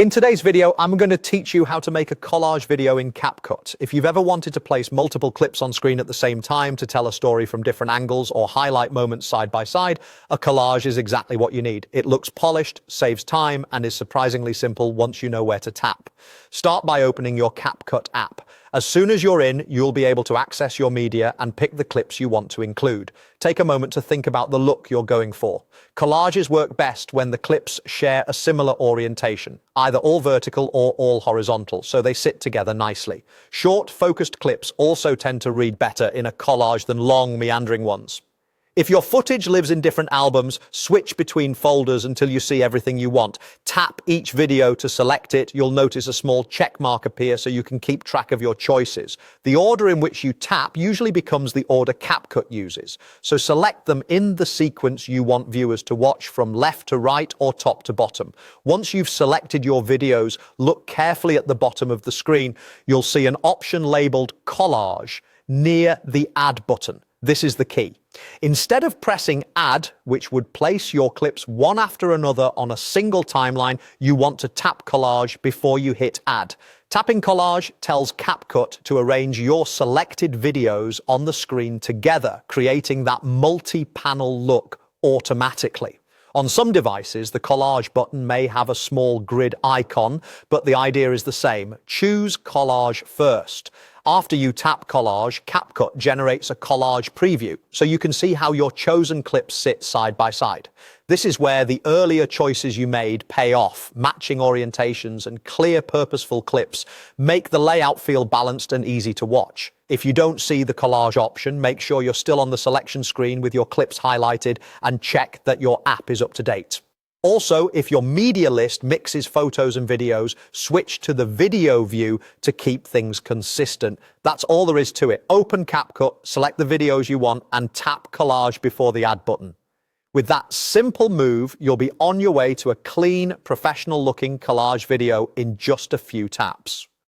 In today's video, I'm going to teach you how to make a collage video in CapCut. If you've ever wanted to place multiple clips on screen at the same time to tell a story from different angles or highlight moments side by side, a collage is exactly what you need. It looks polished, saves time, and is surprisingly simple once you know where to tap. Start by opening your CapCut app. As soon as you're in, you'll be able to access your media and pick the clips you want to include. Take a moment to think about the look you're going for. Collages work best when the clips share a similar orientation, either all vertical or all horizontal, so they sit together nicely. Short, focused clips also tend to read better in a collage than long, meandering ones. If your footage lives in different albums, switch between folders until you see everything you want. Tap each video to select it. You'll notice a small check mark appear so you can keep track of your choices. The order in which you tap usually becomes the order CapCut uses, so select them in the sequence you want viewers to watch from left to right or top to bottom. Once you've selected your videos, look carefully at the bottom of the screen. You'll see an option labeled Collage near the Add button. This is the key. Instead of pressing Add, which would place your clips one after another on a single timeline, you want to tap Collage before you hit Add. Tapping Collage tells CapCut to arrange your selected videos on the screen together, creating that multi-panel look automatically. On some devices, the Collage button may have a small grid icon, but the idea is the same. Choose Collage first. After you tap Collage, CapCut generates a collage preview, so you can see how your chosen clips sit side by side. This is where the earlier choices you made pay off. Matching orientations and clear, purposeful clips make the layout feel balanced and easy to watch. If you don't see the collage option, make sure you're still on the selection screen with your clips highlighted and check that your app is up to date. Also, if your media list mixes photos and videos, switch to the video view to keep things consistent. That's all there is to it. Open CapCut, select the videos you want, and tap Collage before the Add button. With that simple move, you'll be on your way to a clean, professional-looking collage video in just a few taps.